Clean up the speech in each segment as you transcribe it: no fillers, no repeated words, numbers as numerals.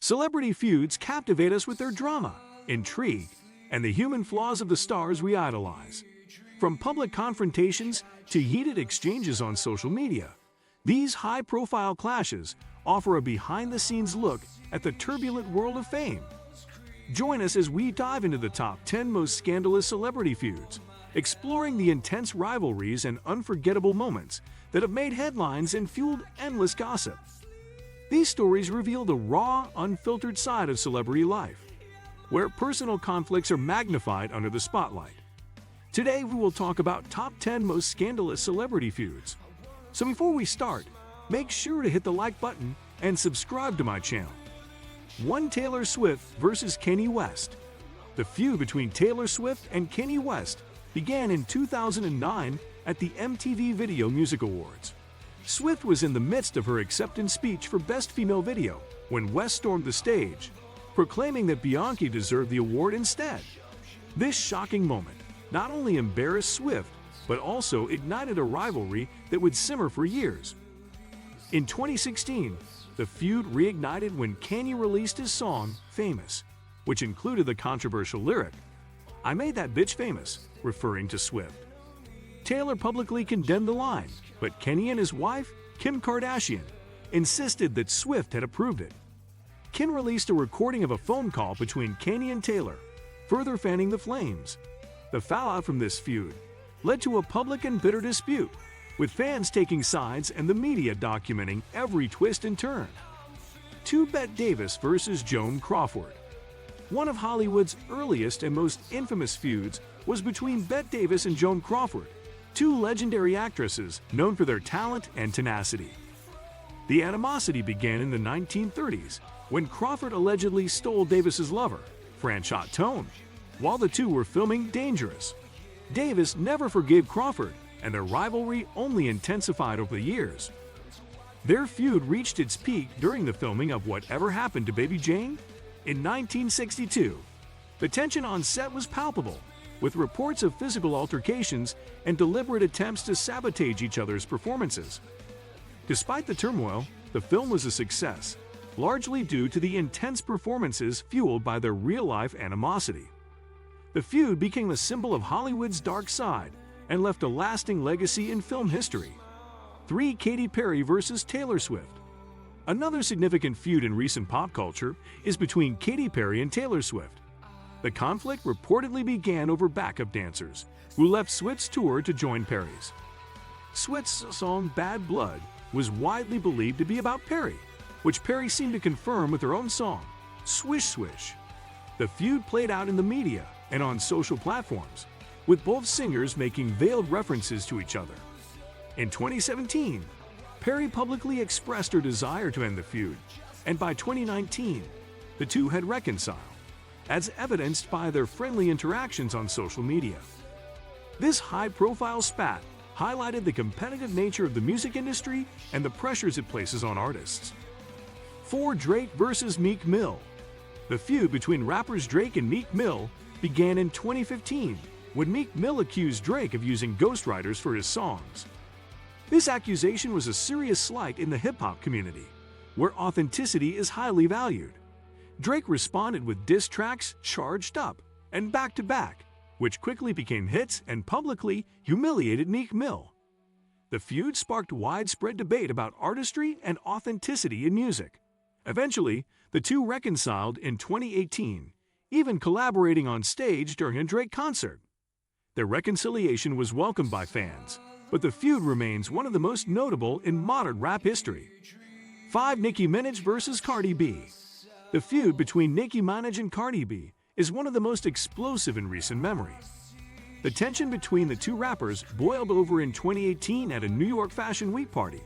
Celebrity feuds captivate us with their drama, intrigue, and the human flaws of the stars we idolize. From public confrontations to heated exchanges on social media, these high-profile clashes offer a behind-the-scenes look at the turbulent world of fame. Join us as we dive into the top 10 most scandalous celebrity feuds, exploring the intense rivalries and unforgettable moments that have made headlines and fueled endless gossip. These stories reveal the raw, unfiltered side of celebrity life, where personal conflicts are magnified under the spotlight. Today, we will talk about top 10 most scandalous celebrity feuds. So before we start, make sure to hit the like button and subscribe to my channel. 1. Taylor Swift versus Kanye West. The feud between Taylor Swift and Kanye West began in 2009 at the MTV Video Music Awards. Swift was in the midst of her acceptance speech for Best Female Video when West stormed the stage, proclaiming that Bianchi deserved the award instead. This shocking moment not only embarrassed Swift, but also ignited a rivalry that would simmer for years. In 2016, the feud reignited when Kanye released his song, Famous, which included the controversial lyric, "I made that bitch famous," referring to Swift. Taylor publicly condemned the line, but Kanye and his wife, Kim Kardashian, insisted that Swift had approved it. Kim released a recording of a phone call between Kanye and Taylor, further fanning the flames. The fallout from this feud led to a public and bitter dispute, with fans taking sides and the media documenting every twist and turn. 2. Bette Davis versus Joan Crawford. One of Hollywood's earliest and most infamous feuds was between Bette Davis and Joan Crawford, two legendary actresses known for their talent and tenacity. The animosity began in the 1930s when Crawford allegedly stole Davis's lover, Franchot Tone, while the two were filming Dangerous. Davis never forgave Crawford, and their rivalry only intensified over the years. Their feud reached its peak during the filming of Whatever Happened to Baby Jane? In 1962. The tension on set was palpable, with reports of physical altercations and deliberate attempts to sabotage each other's performances. Despite the turmoil, the film was a success, largely due to the intense performances fueled by their real-life animosity. The feud became a symbol of Hollywood's dark side and left a lasting legacy in film history. 3. Katy Perry versus Taylor Swift. Another significant feud in recent pop culture is between Katy Perry and Taylor Swift. The conflict reportedly began over backup dancers who left Swift's tour to join Perry's. Swift's song Bad Blood was widely believed to be about Perry, which Perry seemed to confirm with her own song, Swish Swish. The feud played out in the media and on social platforms, with both singers making veiled references to each other. In 2017, Perry publicly expressed her desire to end the feud, and by 2019, the two had reconciled, as evidenced by their friendly interactions on social media. This high-profile spat highlighted the competitive nature of the music industry and the pressures it places on artists. 4. Drake versus Meek Mill. The feud between rappers Drake and Meek Mill began in 2015 when Meek Mill accused Drake of using ghostwriters for his songs. This accusation was a serious slight in the hip-hop community, where authenticity is highly valued. Drake responded with diss tracks Charged Up and Back to Back, which quickly became hits and publicly humiliated Meek Mill. The feud sparked widespread debate about artistry and authenticity in music. Eventually, the two reconciled in 2018, even collaborating on stage during a Drake concert. Their reconciliation was welcomed by fans, but the feud remains one of the most notable in modern rap history. 5. Nicki Minaj versus Cardi B. The feud between Nicki Minaj and Cardi B is one of the most explosive in recent memory. The tension between the two rappers boiled over in 2018 at a New York Fashion Week party,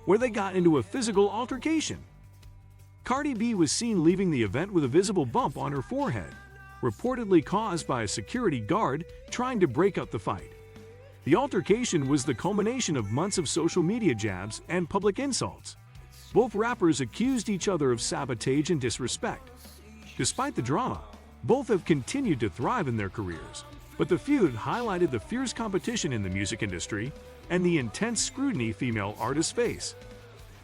where they got into a physical altercation. Cardi B was seen leaving the event with a visible bump on her forehead, reportedly caused by a security guard trying to break up the fight. The altercation was the culmination of months of social media jabs and public insults. Both rappers accused each other of sabotage and disrespect. Despite the drama, both have continued to thrive in their careers, but the feud highlighted the fierce competition in the music industry and the intense scrutiny female artists face.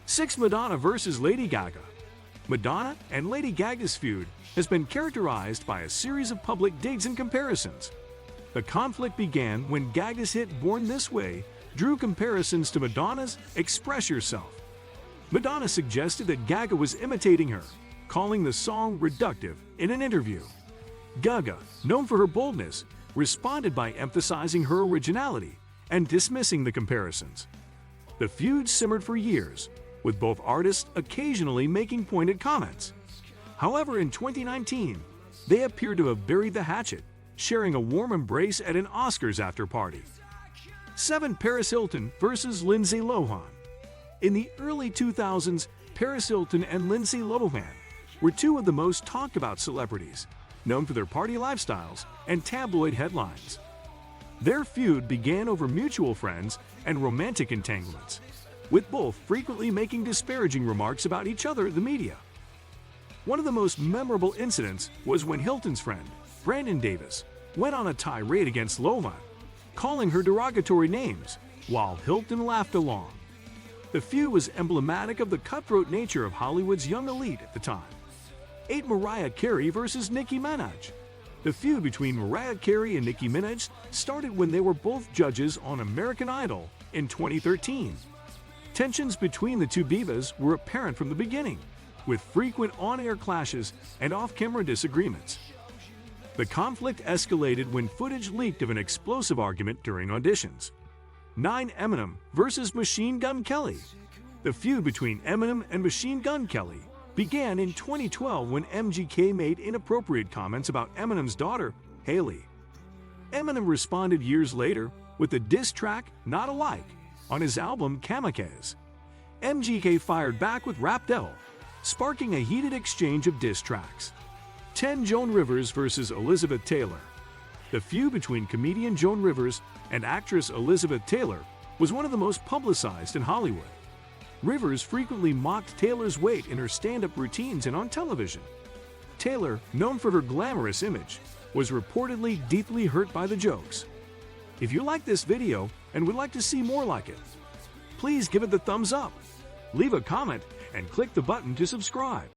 6. Madonna versus Lady Gaga. Madonna and Lady Gaga's feud has been characterized by a series of public digs and comparisons. The conflict began when Gaga's hit Born This Way drew comparisons to Madonna's Express Yourself. Madonna suggested that Gaga was imitating her, calling the song reductive in an interview. Gaga, known for her boldness, responded by emphasizing her originality and dismissing the comparisons. The feud simmered for years, with both artists occasionally making pointed comments. However, in 2019, they appear to have buried the hatchet, sharing a warm embrace at an Oscars after-party. 7. Paris Hilton versus Lindsay Lohan. In the early 2000s, Paris Hilton and Lindsay Lohan were two of the most talked about celebrities, known for their party lifestyles and tabloid headlines. Their feud began over mutual friends and romantic entanglements, with both frequently making disparaging remarks about each other in the media. One of the most memorable incidents was when Hilton's friend, Brandon Davis, went on a tirade against Lohan, calling her derogatory names, while Hilton laughed along. The feud was emblematic of the cutthroat nature of Hollywood's young elite at the time. 8. Mariah Carey versus Nicki Minaj. The feud between Mariah Carey and Nicki Minaj started when they were both judges on American Idol in 2013. Tensions between the two divas were apparent from the beginning, with frequent on-air clashes and off-camera disagreements. The conflict escalated when footage leaked of an explosive argument during auditions. 9. Eminem versus Machine Gun Kelly. The feud between Eminem and Machine Gun Kelly began in 2012 when MGK made inappropriate comments about Eminem's daughter, Haley. Eminem responded years later with the diss track Not Alike on his album Kamikaze. MGK fired back with Rap Devil, sparking a heated exchange of diss tracks. 10. Joan Rivers versus Elizabeth Taylor. The feud between comedian Joan Rivers and actress Elizabeth Taylor was one of the most publicized in Hollywood. Rivers frequently mocked Taylor's weight in her stand-up routines and on television. Taylor, known for her glamorous image, was reportedly deeply hurt by the jokes. If you like this video and would like to see more like it, please give it the thumbs up, leave a comment, and click the button to subscribe.